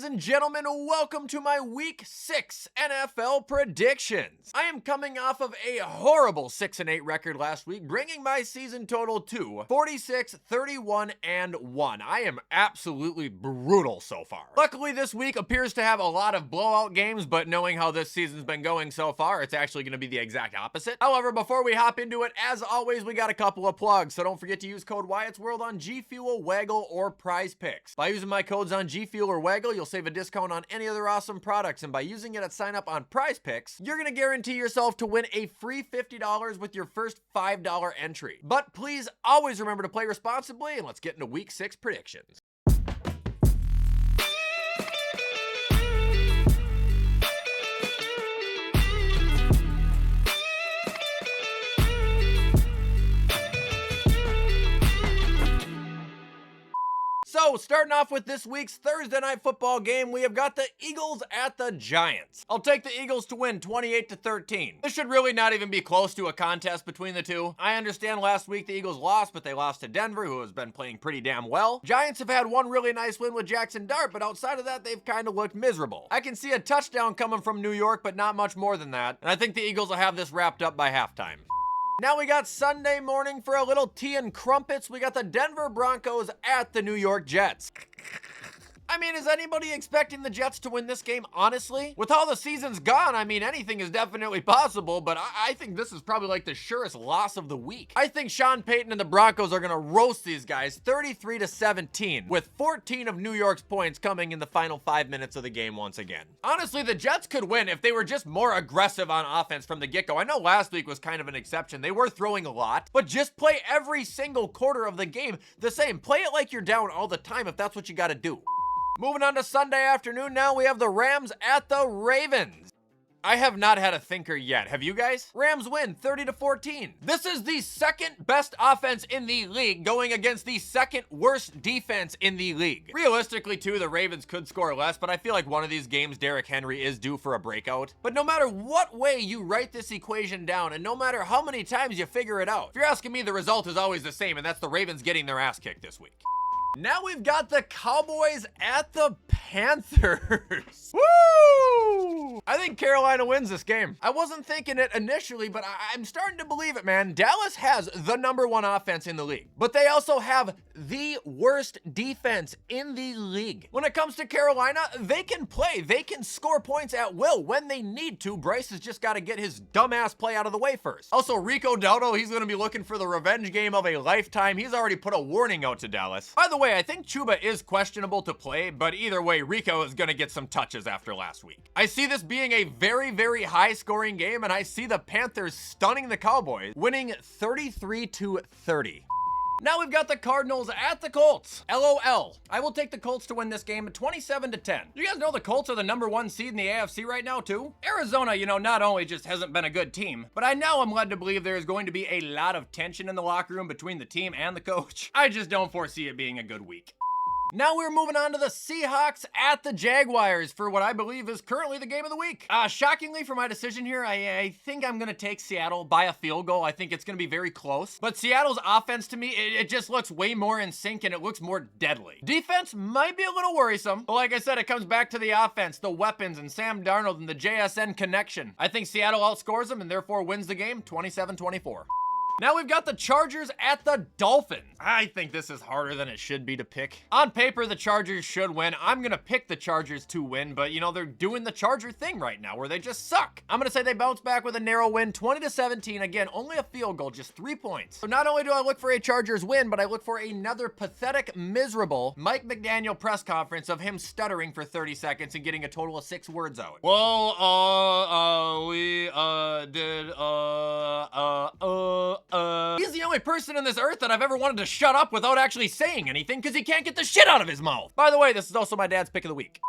and gentlemen, welcome to my Week 6 NFL predictions. I am coming off of a horrible 6-8 record last week, bringing my season total to 46, 31, and 1. I am absolutely brutal so far. Luckily, this week appears to have a lot of blowout games, but knowing how this season's been going so far, it's actually going to be the exact opposite. However, before we hop into it, as always, we got a couple of plugs, so don't forget to use code WyattzWorld on G Fuel, Waggle, or Prize Picks. By using my codes on G Fuel or Waggle, you'll save a discount on any other awesome products, and by using it at sign up on Prize Picks, you're going to guarantee yourself to win a free $50 with your first $5 entry. But please always remember to play responsibly, and let's get into Week 6 predictions. So, starting off with this week's Thursday night football game, we have got the Eagles at the Giants. I'll take the Eagles to win 28-13. This should really not even be close to a contest between the two. I understand last week the Eagles lost, but they lost to Denver, who has been playing pretty damn well. Giants have had one really nice win with Jackson Dart, but outside of that, they've kind of looked miserable. I can see a touchdown coming from New York, but not much more than that, and I think the Eagles will have this wrapped up by halftime. Now we got Sunday morning for a little tea and crumpets. We got the Denver Broncos at the New York Jets. I mean, is anybody expecting the Jets to win this game, honestly? With how the season's gone, I mean, anything is definitely possible, but I think this is probably like the surest loss of the week. I think Sean Payton and the Broncos are gonna roast these guys 33-17, with 14 of New York's points coming in the final 5 minutes of the game once again. Honestly, the Jets could win if they were just more aggressive on offense from the get-go. I know last week was kind of an exception. They were throwing a lot, but just play every single quarter of the game the same. Play it like you're down all the time if that's what you gotta do. Moving on to Sunday afternoon, now we have the Rams at the Ravens. I have not had a thinker yet. Have you guys? Rams win 30-14. This is the second best offense in the league going against the second worst defense in the league. Realistically, too, the Ravens could score less, but I feel like one of these games, Derrick Henry is due for a breakout. But no matter what way you write this equation down, and no matter how many times you figure it out, if you're asking me, the result is always the same, and that's the Ravens getting their ass kicked this week. Now we've got the Cowboys at the Panthers. Woo! I think Carolina wins this game. I wasn't thinking it initially, but I'm starting to believe it, man. Dallas has the #1 offense in the league, but they also have the worst defense in the league. When it comes to Carolina, they can play. They can score points at will when they need to. Bryce has just got to get his dumbass play out of the way first. Also, Rico Dowdle, he's going to be looking for the revenge game of a lifetime. He's already put a warning out to Dallas. By the way, I think Chuba is questionable to play, but either way, Rico is going to get some touches after last week. I see this being a very, very high-scoring game, and I see the Panthers stunning the Cowboys, winning 33-30. Now we've got the Cardinals at the Colts. LOL. I will take the Colts to win this game 27-10. You guys know the Colts are the #1 seed in the AFC right now, too? Arizona, not only just hasn't been a good team, but I now am led to believe there is going to be a lot of tension in the locker room between the team and the coach. I just don't foresee it being a good week. Now we're moving on to the Seahawks at the Jaguars for what I believe is currently the game of the week. Shockingly for my decision here, I think I'm going to take Seattle by a field goal. I think it's going to be very close. But Seattle's offense, to me, it just looks way more in sync and it looks more deadly. Defense might be a little worrisome, but like I said, it comes back to the offense, the weapons, and Sam Darnold and the JSN connection. I think Seattle outscores them and therefore wins the game 27-24. Now we've got the Chargers at the Dolphins. I think this is harder than it should be to pick. On paper, the Chargers should win. I'm gonna pick the Chargers to win, but they're doing the Charger thing right now where they just suck. I'm gonna say they bounce back with a narrow win, 20-17. Again, only a field goal, just 3 points. So not only do I look for a Chargers win, but I look for another pathetic, miserable Mike McDaniel press conference of him stuttering for 30 seconds and getting a total of 6 words out. Well, we did, he's the only person in this earth that I've ever wanted to shut up without actually saying anything because he can't get the shit out of his mouth. By the way, this is also my dad's pick of the week.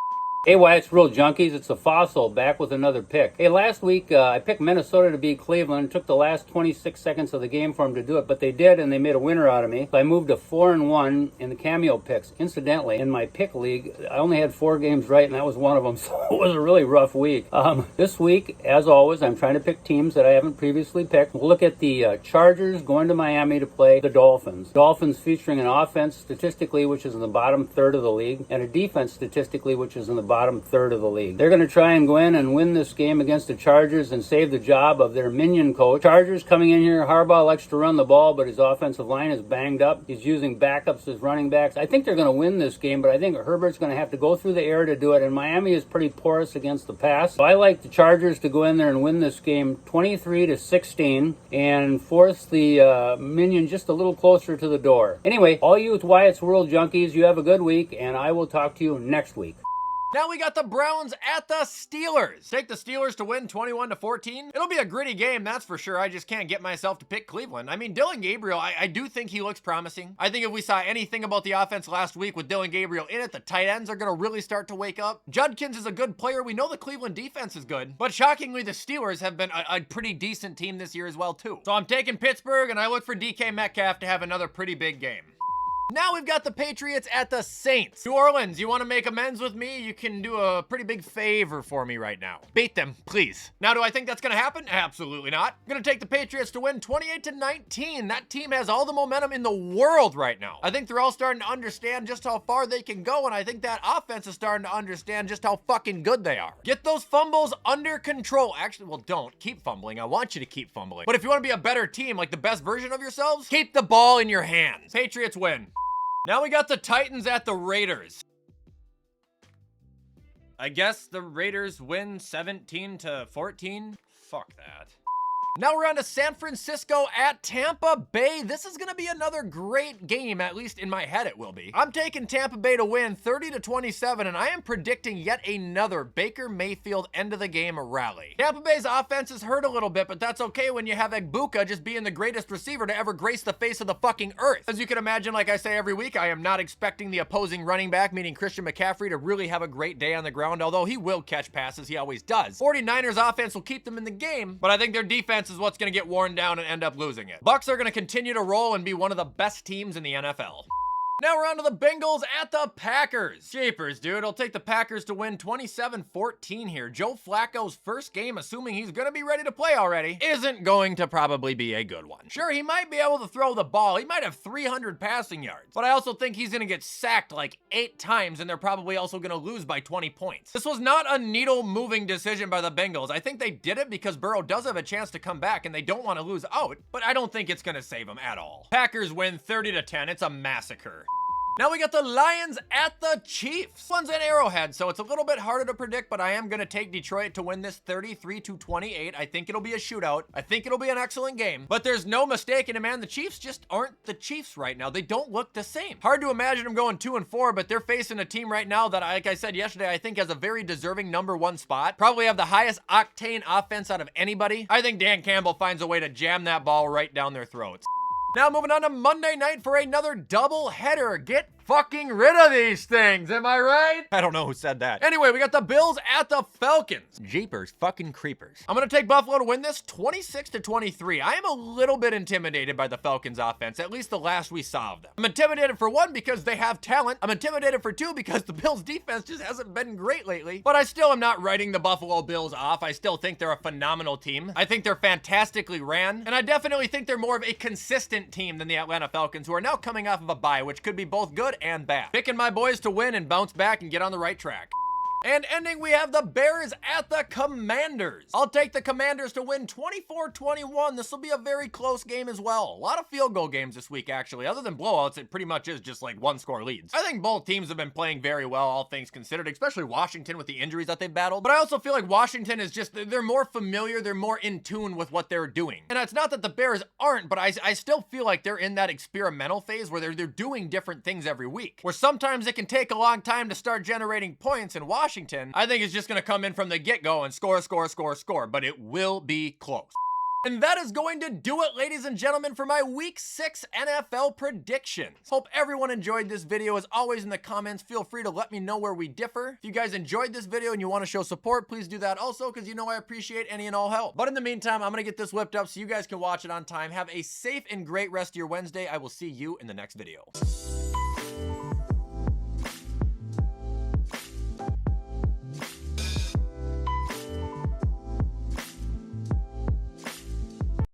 Hey, WyattzWorld junkies, it's the Fossil back with another pick. Hey, last week I picked Minnesota to beat Cleveland. It took the last 26 seconds of the game for them to do it, but they did, and they made a winner out of me. So I moved to 4-1 in the cameo picks. Incidentally, in my pick league, I only had 4 games right, and that was one of them, so it was a really rough week. This week, as always, I'm trying to pick teams that I haven't previously picked. We'll look at the Chargers going to Miami to play the Dolphins. Dolphins featuring an offense statistically, which is in the bottom third of the league, and a defense statistically, which is in the bottom third of the league. They're going to try and go in and win this game against the Chargers and save the job of their minion coach. Chargers coming in here, Harbaugh likes to run the ball, but his offensive line is banged up. He's using backups as running backs. I think they're going to win this game, but I think Herbert's going to have to go through the air to do it, and Miami is pretty porous against the pass. So I like the Chargers to go in there and win this game 23-16 and force the minion just a little closer to the door. Anyway, all you Wyatt's World junkies, you have a good week, and I will talk to you next week. Now we got the Browns at the Steelers. Take the Steelers to win 21-14. It'll be a gritty game, that's for sure. I just can't get myself to pick Cleveland. I mean, Dylan Gabriel, I do think he looks promising. I think if we saw anything about the offense last week with Dylan Gabriel in it, the tight ends are going to really start to wake up. Judkins is a good player. We know the Cleveland defense is good. But shockingly, the Steelers have been a pretty decent team this year as well, too. So I'm taking Pittsburgh, and I look for DK Metcalf to have another pretty big game. Now we've got the Patriots at the Saints. New Orleans, you want to make amends with me? You can do a pretty big favor for me right now. Beat them, please. Now, do I think that's going to happen? Absolutely not. I'm going to take the Patriots to win 28-19. That team has all the momentum in the world right now. I think they're all starting to understand just how far they can go, and I think that offense is starting to understand just how fucking good they are. Get those fumbles under control. Actually, well, don't. Keep fumbling. I want you to keep fumbling. But if you want to be a better team, like the best version of yourselves, keep the ball in your hands. Patriots win. Now we got the Titans at the Raiders. I guess the Raiders win 17-14. Fuck that. Now we're on to San Francisco at Tampa Bay. This is going to be another great game, at least in my head it will be. I'm taking Tampa Bay to win 30-27, and I am predicting yet another Baker Mayfield end of the game rally. Tampa Bay's offense is hurt a little bit, but that's okay when you have Egbuka just being the greatest receiver to ever grace the face of the fucking earth. As you can imagine, like I say every week, I am not expecting the opposing running back, meaning Christian McCaffrey, to really have a great day on the ground, although he will catch passes, he always does. 49ers offense will keep them in the game, but I think their defense is what's going to get worn down and end up losing it. Bucks are going to continue to roll and be one of the best teams in the NFL. Now we're on to the Bengals at the Packers. Jeepers, dude. I'll take the Packers to win 27-14 here. Joe Flacco's first game, assuming he's going to be ready to play already, isn't going to probably be a good one. Sure, he might be able to throw the ball. He might have 300 passing yards. But I also think he's going to get sacked like 8 times, and they're probably also going to lose by 20 points. This was not a needle-moving decision by the Bengals. I think they did it because Burrow does have a chance to come back, and they don't want to lose out, but I don't think it's going to save them at all. Packers win 30-10. It's a massacre. Now we got the Lions at the Chiefs. This one's at Arrowhead, so it's a little bit harder to predict, but I am going to take Detroit to win this 33-28. I think it'll be a shootout. I think it'll be an excellent game, but there's no mistaking it, man. The Chiefs just aren't the Chiefs right now. They don't look the same. Hard to imagine them going 2-4, but they're facing a team right now that, like I said yesterday, I think has a very deserving #1 spot. Probably have the highest octane offense out of anybody. I think Dan Campbell finds a way to jam that ball right down their throats. Now moving on to Monday night for another double header. Get fucking rid of these things, am I right? I don't know who said that. Anyway, we got the Bills at the Falcons. Jeepers fucking creepers. I'm gonna take Buffalo to win this 26-23. I am a little bit intimidated by the Falcons offense, at least the last we saw of them. I'm intimidated for 1 because they have talent. I'm intimidated for 2 because the Bills defense just hasn't been great lately. But I still am not writing the Buffalo Bills off. I still think they're a phenomenal team. I think they're fantastically ran, and I definitely think they're more of a consistent team than the Atlanta Falcons, who are now coming off of a bye, which could be both good and bad. Picking my boys to win and bounce back and get on the right track. And ending, we have the Bears at the Commanders. I'll take the Commanders to win 24-21. This will be a very close game as well. A lot of field goal games this week, actually. Other than blowouts, it pretty much is just like 1-score leads. I think both teams have been playing very well, all things considered, especially Washington with the injuries that they've battled. But I also feel like Washington is just, they're more familiar, they're more in tune with what they're doing. And it's not that the Bears aren't, but I still feel like they're in that experimental phase where they're doing different things every week. Where sometimes it can take a long time to start generating points, in Washington, I think it's just going to come in from the get-go and score, but it will be close. And that is going to do it, ladies and gentlemen, for my Week 6 NFL predictions. Hope everyone enjoyed this video. As always, in the comments, feel free to let me know where we differ. If you guys enjoyed this video and you want to show support, please do that also, because you know I appreciate any and all help. But in the meantime, I'm going to get this whipped up so you guys can watch it on time. Have a safe and great rest of your Wednesday. I will see you in the next video.